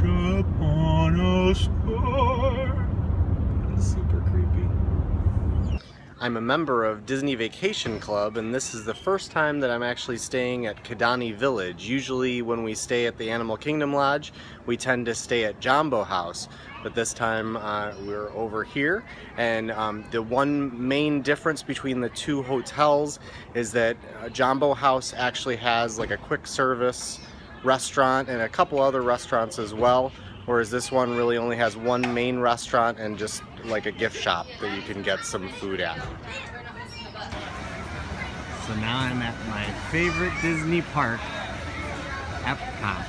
wish upon a star. Super creepy. I'm a member of Disney Vacation Club, and this is the first time that I'm actually staying at Kidani Village. Usually when we stay at the Animal Kingdom Lodge, we tend to stay at Jambo House, but this time we're over here. And the one main difference between the two hotels is that Jambo House actually has like a quick service restaurant and a couple other restaurants as well, whereas this one really only has one main restaurant and just like a gift shop that you can get some food at. So now I'm at my favorite Disney park, EPCOT.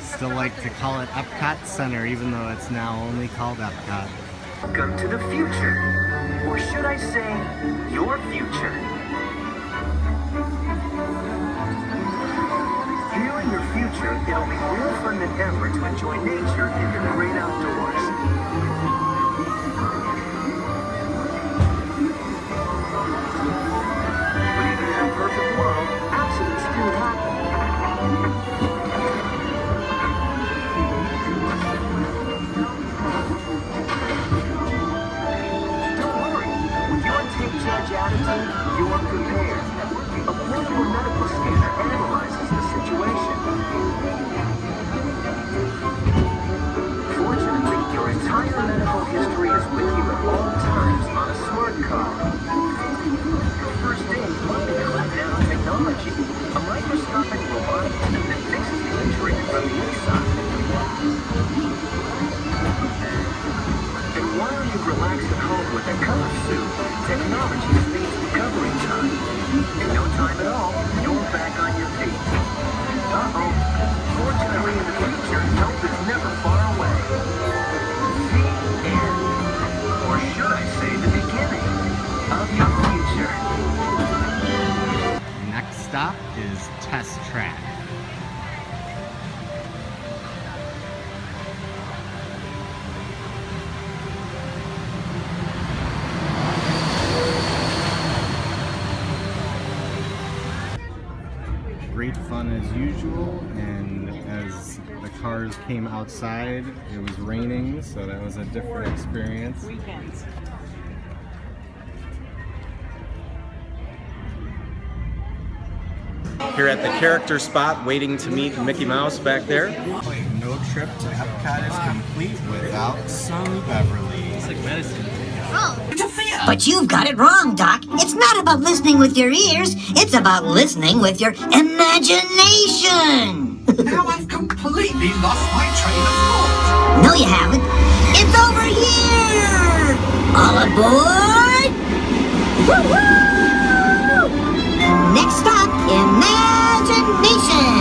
Still like to call it EPCOT Center, even though it's now only called EPCOT. Welcome to the future, or should I say, your future. Here in your future, it'll be more fun than ever to enjoy nature in the great outdoors. But even in a perfect world, accidents do happen. Don't worry, with your take-charge attitude, you're prepared. A portable medical scanner analyzes the situation. Fortunately, your entire medical history is with you at all times on a smart card. First aid might include nanotechnology, a microscopic robotic unit that fixes the injury from the inside. And while you relax at home with a cover suit, technology speeds recovery time. In no time at all, you're back on your feet. Uh-oh. Fortunately, in the future, help is never far away. The end. Or should I say the beginning of your future. Next stop is Test Track. Great fun as usual, and as the cars came outside, it was raining, so that was a different experience. Weekends. Here at the character spot, waiting to meet Mickey Mouse back there. No trip to Epcot is complete without some Beverly. It's like medicine. But you've got it wrong, Doc. It's not about listening with your ears. It's about listening with your imagination. Now I've completely lost my train of thought. No, you haven't. It's over here. All aboard. Woo-hoo! Next stop, imagination.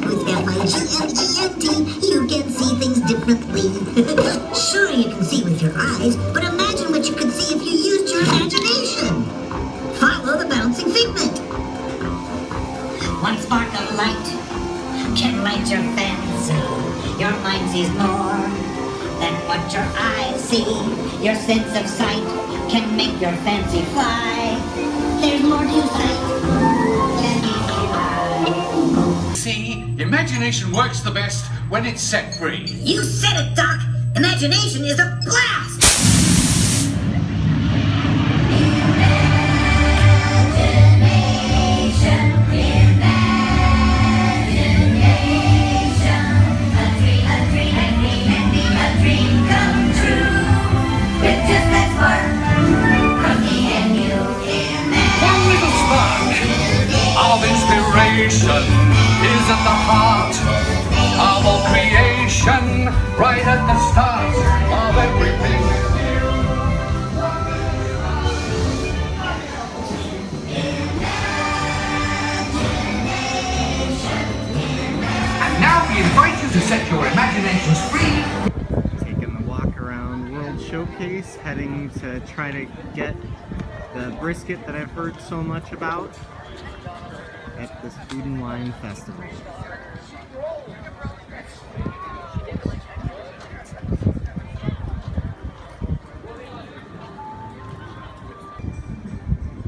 With F-I-G-N-E-N-T, you can see things differently. Sure, you can see with your eyes, but imagine what you could see if you used your imagination. Follow the bouncing figment. One spark of light can light your fancy. Your mind sees more than what your eyes see. Your sense of sight can make your fancy fly. There's more to sight than meets the eye. See, imagination works the best when it's set free. You said it, Doc. Imagination is a blast. Of inspiration is at the heart of all creation, right at the start of everything. And now we invite you to set your imaginations free. Taking the walk around World Showcase, heading to try to get the brisket that I've heard so much about at this Food and Wine Festival.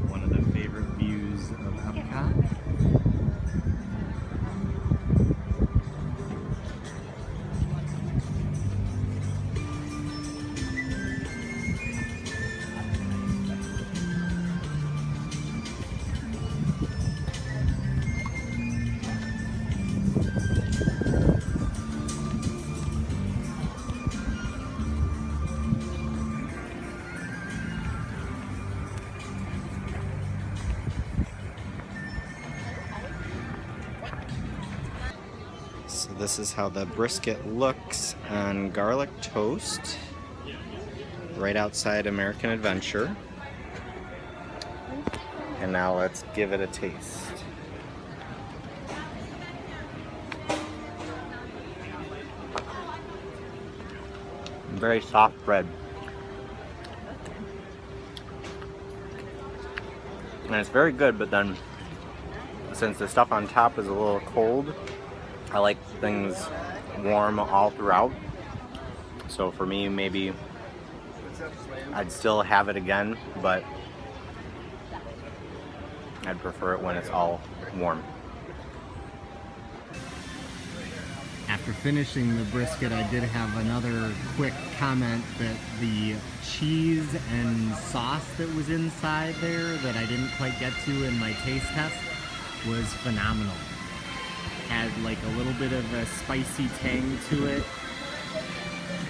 One of the favorite views of Epcot. this is how the brisket looks on garlic toast right outside American Adventure. And now let's give it a taste. Very soft bread. And it's very good, but then since the stuff on top is a little cold, I like things warm all throughout. So for me, maybe I'd still have it again, but I'd prefer it when it's all warm. After finishing the brisket, I did have another quick comment that the cheese and sauce that was inside there that I didn't quite get to in my taste test was phenomenal. Had like a little bit of a spicy tang to it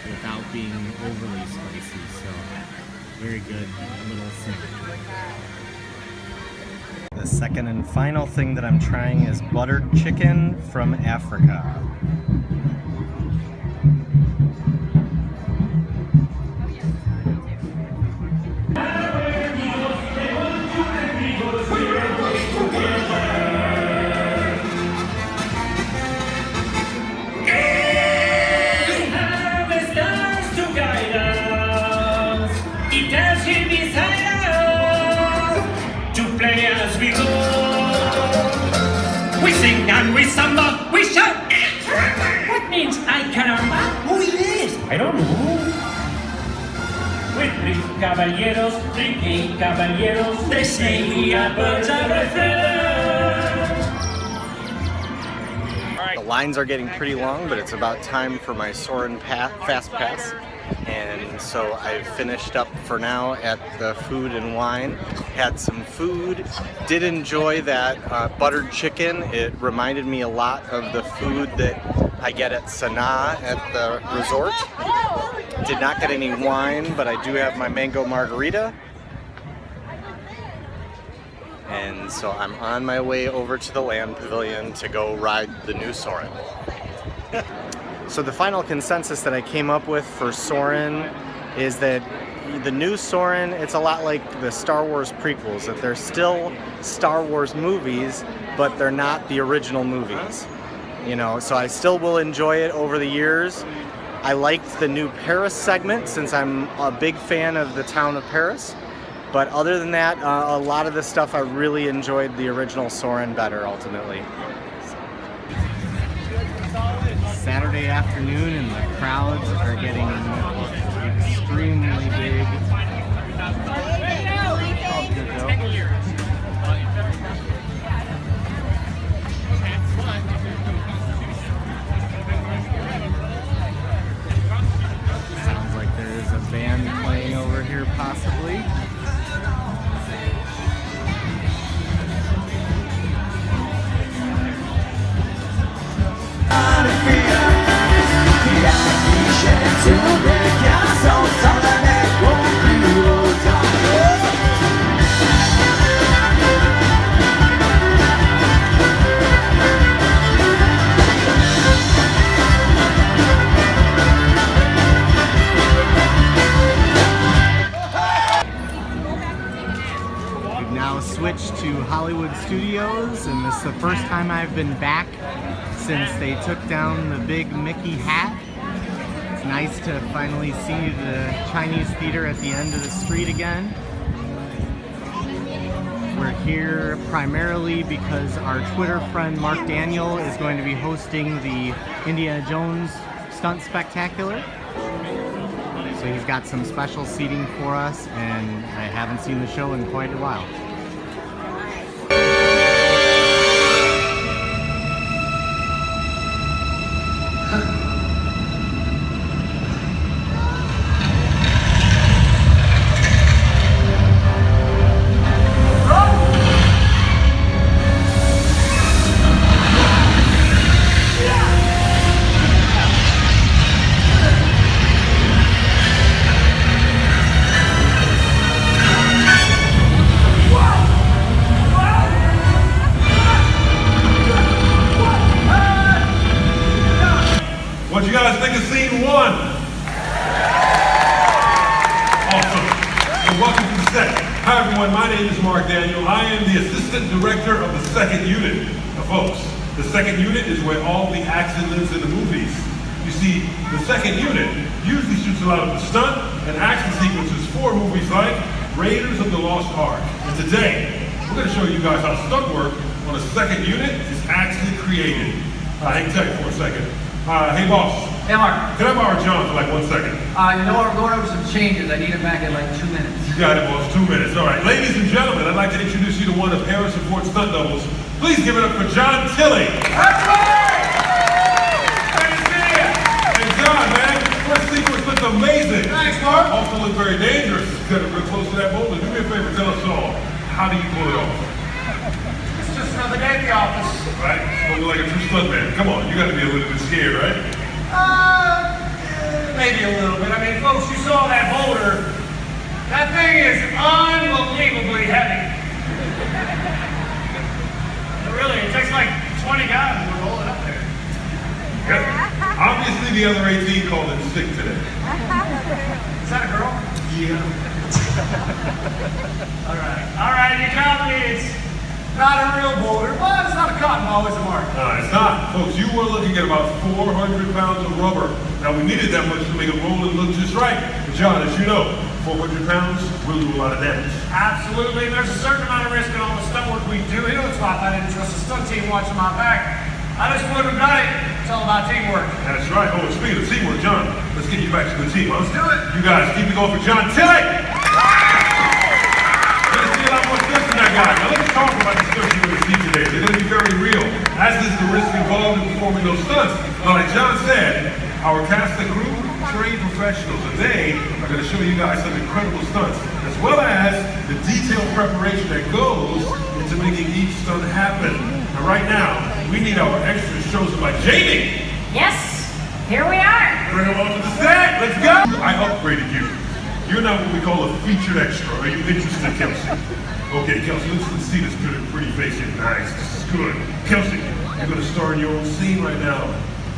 without being overly spicy, so very good little snack. The second and final thing that I'm trying is buttered chicken from Africa. We sing and we samba, we shout. What means I caramba? Who it is? I don't know. With three caballeros, they say we are birds of a feather. The lines are getting pretty long, but it's about time for my Soarin' Fast Pass. And so I finished up for now at the Food and Wine. Had some food, did enjoy that buttered chicken. It reminded me a lot of the food that I get at Sanaa at the resort. Did not get any wine, but I do have my mango margarita. And so I'm on my way over to the Land Pavilion to go ride the new Soarin'. So the final consensus that I came up with for Soarin' is that the new Soarin', it's a lot like the Star Wars prequels, that they're still Star Wars movies, but they're not the original movies. You know, so I still will enjoy it over the years. I liked the new Paris segment since I'm a big fan of the town of Paris. But other than that, a lot of the stuff I really enjoyed the original Soarin' better ultimately. Saturday afternoon and the crowds are getting extremely big. All good though. Sounds like there is a band playing over here possibly. We've now switched to Hollywood Studios, and this is the first time I've been back since they took down the big Mickey hat. It's nice to finally see the Chinese theater at the end of the street again. We're here primarily because our Twitter friend Mark Daniel is going to be hosting the Indiana Jones Stunt Spectacular. So he's got some special seating for us, and I haven't seen the show in quite a while. Hi everyone, my name is Mark Daniel. I am the Assistant Director of the second unit. Now folks, the second unit is where all the action lives in the movies. You see, the second unit usually shoots a lot of the stunt and action sequences for movies like Raiders of the Lost Ark. And today, we're going to show you guys how stunt work on a second unit is actually created. Hang tight for a second. Hey boss. Hey Mark. Can I borrow John for like 1 second? You know what, we're going over some changes. I need him back in like 2 minutes. You got it, boss. 2 minutes. All right. Ladies and gentlemen, I'd like to introduce you to one of Harrison Ford's stunt doubles. Please give it up for John Tilley. That's right! Great to see you. Hey, John, man. First sequence looked amazing. Thanks, Mark. Also looked very dangerous. Got real close to that boulder. Do me a favor, tell us all. How do you pull it off? It's just another day at the office. Right? Spoken like a true stuntman. Come on, you got to be a little bit scared, right? Maybe a little bit. I mean, folks, you saw that boulder. That thing is unbelievably heavy. Really, it takes like 20 guys to roll it up there. Yep. Obviously, the other 18 called in sick today. Is that a girl? Yeah. All right, you got me. It's not a real boulder, but it's not a cotton ball, is it, Mark? It's not. Folks, you were looking at about 400 pounds of rubber. Now, we needed that much to make it roll and look just right. But John, as you know, 400 pounds will do a lot of damage. Absolutely. There's a certain amount of risk in all the stunt work we do here. That's why I didn't trust the stunt team watching my back. I just wouldn't have done it. It's all about teamwork. That's right. Oh, and speaking of teamwork, John, let's get you back to the team, huh? Let's do it. You guys, keep it going for John Tilley! You're gonna see a lot more stunts than that guy. Now let's talk about the stunts you're gonna see today. They're gonna be very real, as is the risk involved in performing those stunts. Now, like John said, our cast and crew, trained professionals, and they are gonna show you guys some incredible stunts, as well as the detailed preparation that goes into making each stunt happen. And right now, we need our extras chosen by Jamie. Yes, here we are. Bring them on to the set. Let's go. I upgraded you. You're now what we call a featured extra. Are you interested, Kelsey? Okay, Kelsey, let's see this pretty face here. Nice. This is good. Kelsey, you're going to star in your own scene right now.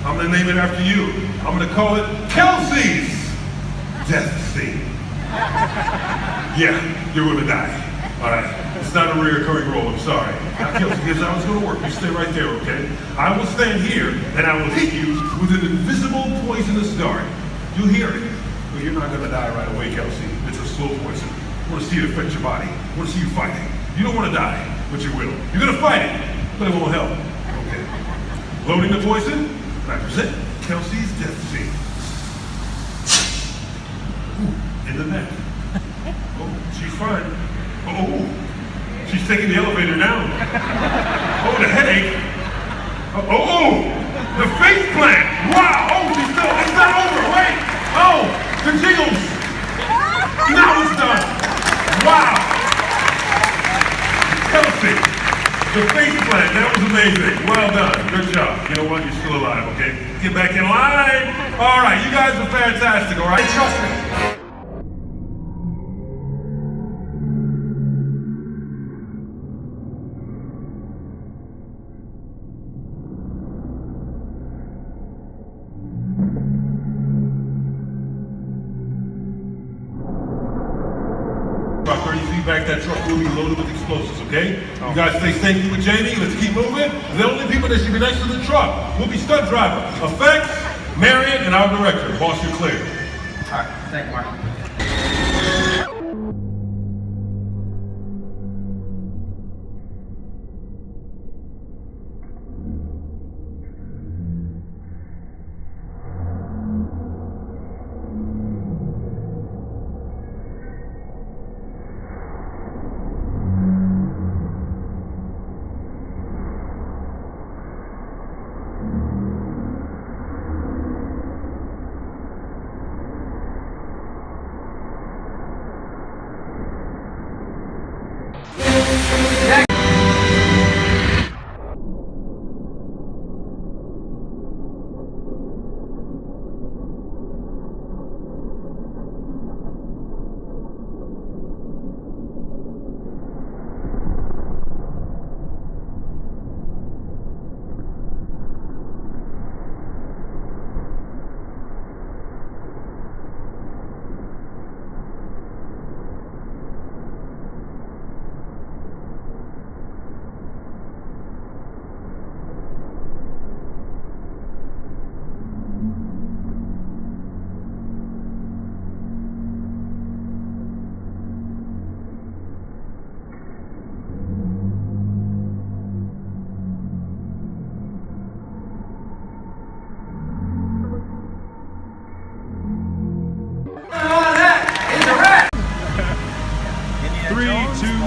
I'm going to name it after you. I'm going to call it Kelsey's Death Scene. Yeah, you're going to die. All right. It's not a reoccurring role. I'm sorry. Now, Kelsey, here's how it's going to work. You stay right there, okay? I will stand here, and I will hit you with an invisible poisonous dart. You'll hear it, but you're not going to die right away, Kelsey. It's a slow poison. I want to see it affect your body. I want to see you fighting. You don't want to die, but you will. You're going to fight it, but it won't help. Okay. Loading the poison, and I present Kelsey's Death Scene. Ooh, in the neck. Oh, she's fine. Oh, she's taking the elevator down. Oh, the headache. Oh, the face plant. Wow. Oh, it's not over. Wait. Oh, the jiggles. Now it's done. Wow. Kelsey, the face plant. That was amazing. Well done. Good job. You know what? You're still alive, okay? Get back in line. All right. You guys are fantastic, all right? Trust me. About 30 feet back, that truck will be loaded with explosives, okay? You guys stay safely with Jamie. Let's keep moving. The only people that should be next to the truck will be stunt driver, effects, Marion, and our director. Boss, you're clear. All right, thank you, Mark.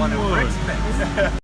one of Rick's picks.